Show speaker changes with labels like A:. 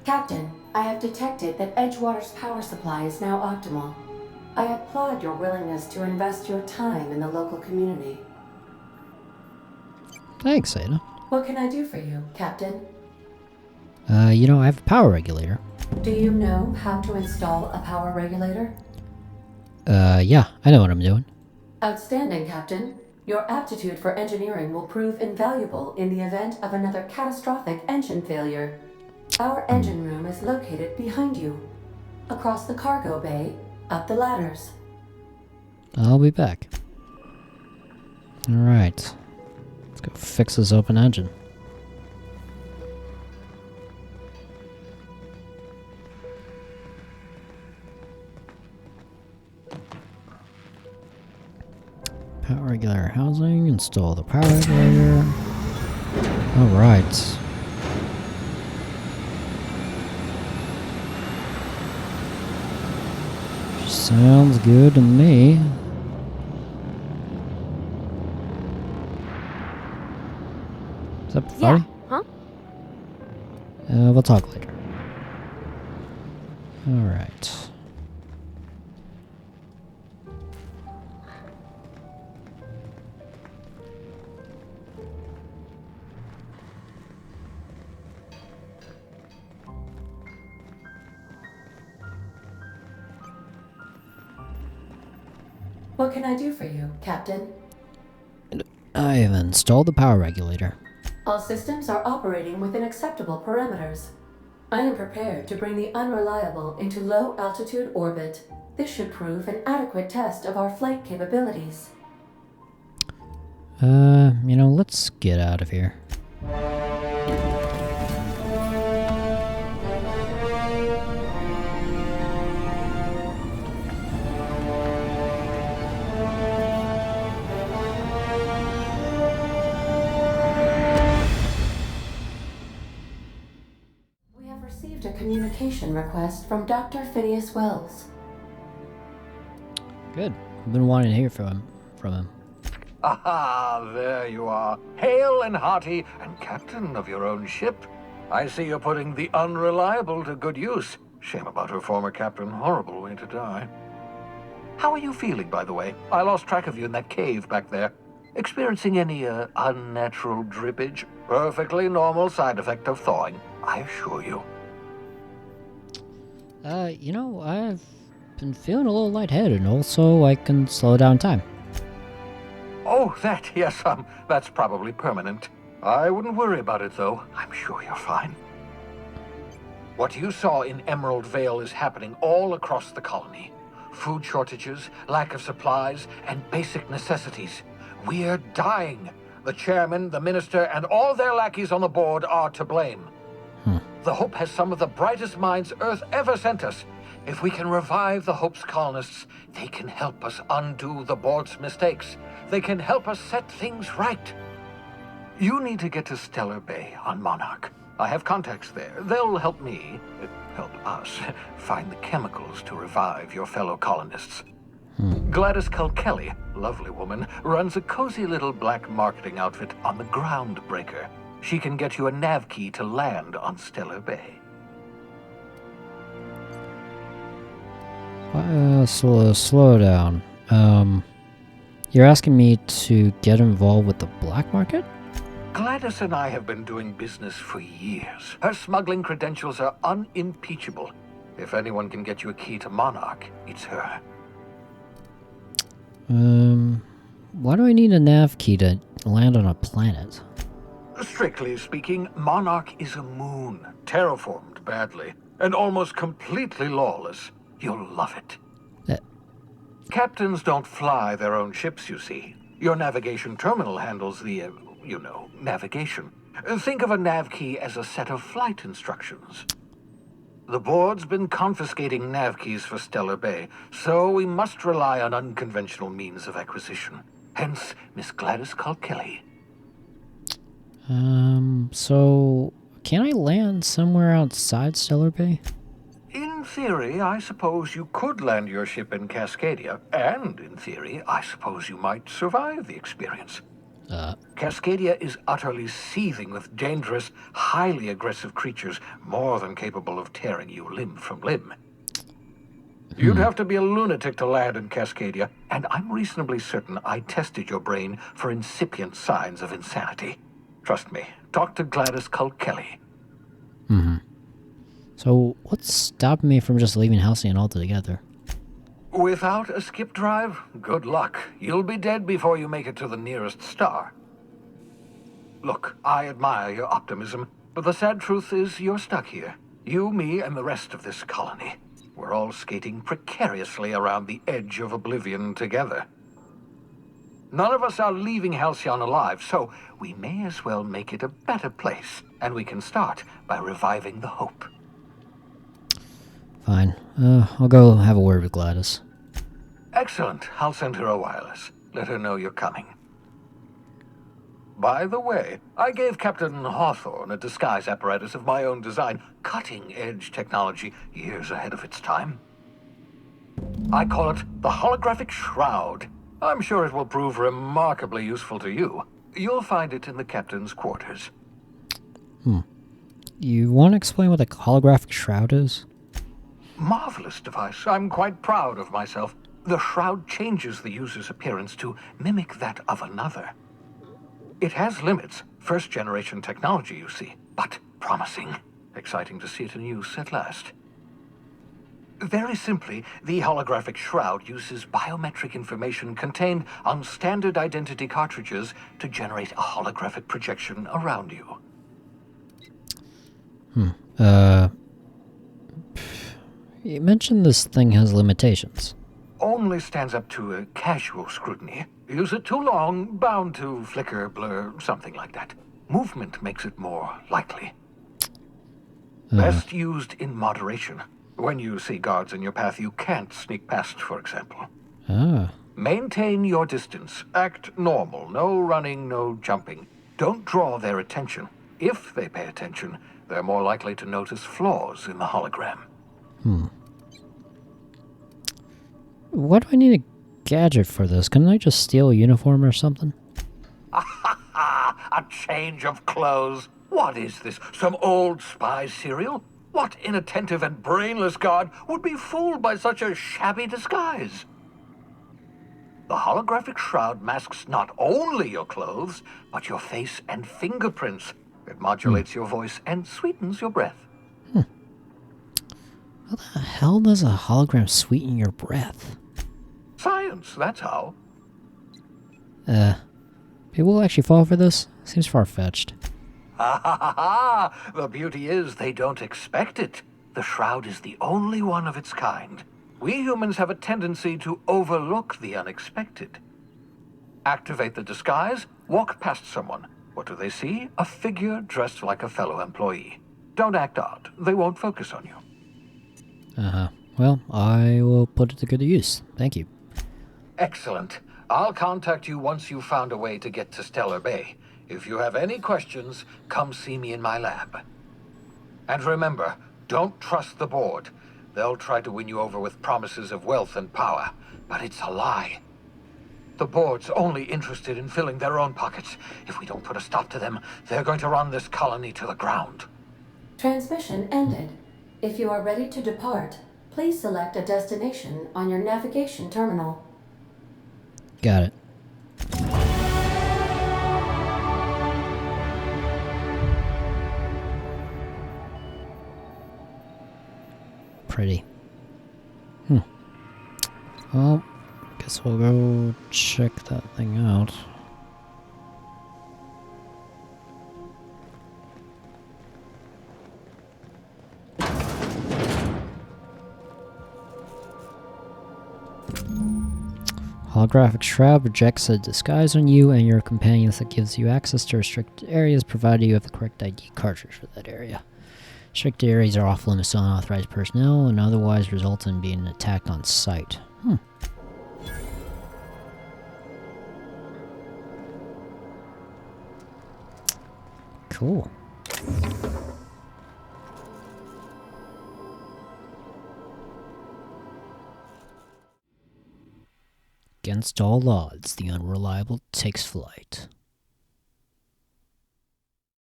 A: Captain, I have detected that Edgewater's power supply is now optimal. I applaud your willingness to invest your time in the local community.
B: Thanks, Ada.
A: What can I do for you, Captain?
B: I have a power regulator.
A: Do you know how to install a power regulator?
B: Yeah, I know what I'm doing.
A: Outstanding, Captain. Your aptitude for engineering will prove invaluable in the event of another catastrophic engine failure. Our engine room is located behind you. Across the cargo bay, up the ladders.
B: I'll be back. Alright. Let's go fix this open engine. Power regulator housing, install the power regulator. Alright. Sounds good to me. What's up, buddy?
C: Yeah, huh?
B: We'll talk later. Alright.
A: What can I do for you, Captain?
B: I have installed the power regulator.
A: All systems are operating within acceptable parameters. I am prepared to bring the unreliable into low-altitude orbit. This should prove an adequate test of our flight capabilities.
B: Let's get out of here.
A: We have received a communication request from Dr. Phineas Wells.
B: Good. I've been wanting to hear from him.
D: Aha, there you are. Hale and hearty, and captain of your own ship. I see you're putting the unreliable to good use. Shame about her former captain. Horrible way to die. How are you feeling, by the way? I lost track of you in that cave back there. Experiencing any, unnatural drippage? Perfectly normal side effect of thawing, I assure you.
B: I've been feeling a little lightheaded, and also I can slow down time.
D: Oh, that, yes, that's probably permanent. I wouldn't worry about it, though. I'm sure you're fine. What you saw in Emerald Vale is happening all across the colony. Food shortages, lack of supplies, and basic necessities. We're dying. The chairman, the minister, and all their lackeys on the board are to blame. The Hope has some of the brightest minds Earth ever sent us. If we can revive the Hope's colonists, they can help us undo the board's mistakes. They can help us set things right. You need to get to Stellar Bay on Monarch. I have contacts there. They'll help us, find the chemicals to revive your fellow colonists. Gladys Kelly, lovely woman, runs a cozy little black marketing outfit on the Groundbreaker. She can get you a nav key to land on Stellar Bay.
B: Slow down. You're asking me to get involved with the black market?
D: Gladys and I have been doing business for years. Her smuggling credentials are unimpeachable. If anyone can get you a key to Monarch, it's her.
B: Why do I need a nav key to land on a planet?
D: Strictly speaking, Monarch is a moon, terraformed badly, and almost completely lawless. You'll love it. Captains don't fly their own ships, you see. Your navigation terminal handles the, navigation. Think of a nav key as a set of flight instructions. The board's been confiscating nav keys for Stellar Bay, so we must rely on unconventional means of acquisition. Hence, Miss Gladys Kelly.
B: So can I land somewhere outside Stellar Bay?
D: In theory, I suppose you could land your ship in Cascadia, and in theory, I suppose you might survive the experience. Cascadia is utterly seething with dangerous, highly aggressive creatures, more than capable of tearing you limb from limb. You'd have to be a lunatic to land in Cascadia, and I'm reasonably certain I tested your brain for incipient signs of insanity. Trust me, talk to Gladys Culkelly.
B: So, what's stopping me from just leaving Halcyon altogether?
D: Without a skip drive, good luck. You'll be dead before you make it to the nearest star. Look, I admire your optimism, but the sad truth is you're stuck here. You, me, and the rest of this colony. We're all skating precariously around the edge of oblivion together. None of us are leaving Halcyon alive, so we may as well make it a better place, and we can start by reviving the hope.
B: Fine. I'll go have a word with Gladys.
D: Excellent. I'll send her a wireless. Let her know you're coming. By the way, I gave Captain Hawthorne a disguise apparatus of my own design, cutting-edge technology years ahead of its time. I call it the holographic shroud. I'm sure it will prove remarkably useful to you. You'll find it in the captain's quarters.
B: You want to explain what the holographic shroud is?
D: Marvelous device. I'm quite proud of myself. The shroud changes the user's appearance to mimic that of another. It has limits. First-generation technology, you see, but promising. Exciting to see it in use at last. Very simply, the holographic shroud uses biometric information contained on standard identity cartridges to generate a holographic projection around you.
B: You mentioned this thing has limitations.
D: Only stands up to a casual scrutiny. Use it too long, bound to flicker, blur, something like that. Movement makes it more likely. Best used in moderation. When you see guards in your path you can't sneak past, for example. Maintain your distance. Act normal. No running, no jumping. Don't draw their attention. If they pay attention, they're more likely to notice flaws in the hologram.
B: Why do I need a gadget for this? Couldn't I just steal a uniform or something?
D: A change of clothes. What is this? Some old spy serial? What inattentive and brainless guard would be fooled by such a shabby disguise? The holographic shroud masks not only your clothes, but your face and fingerprints. It modulates your voice and sweetens your breath.
B: How the hell does a hologram sweeten your breath?
D: Science, that's how.
B: People will actually fall for this? Seems far-fetched.
D: The beauty is they don't expect it. The shroud is the only one of its kind. We humans have a tendency to overlook the unexpected. Activate the disguise, walk past someone. What do they see? A figure dressed like a fellow employee. Don't act odd. They won't focus on you.
B: Well, I will put it to good use. Thank you.
D: Excellent. I'll contact you once you've found a way to get to Stellar Bay. If you have any questions, come see me in my lab. And remember, don't trust the board. They'll try to win you over with promises of wealth and power, but it's a lie. The board's only interested in filling their own pockets. If we don't put a stop to them, they're going to run this colony to the ground.
A: Transmission ended. If you are ready to depart, please select a destination on your navigation terminal.
B: Got it. Pretty. Well, guess we'll go check that thing out. Holographic shroud projects a disguise on you and your companions that gives you access to restricted areas provided you have the correct ID cartridge for that area. Restricted areas are off limits to unauthorized personnel and otherwise result in being attacked on sight. Cool. Against all odds, the unreliable takes flight.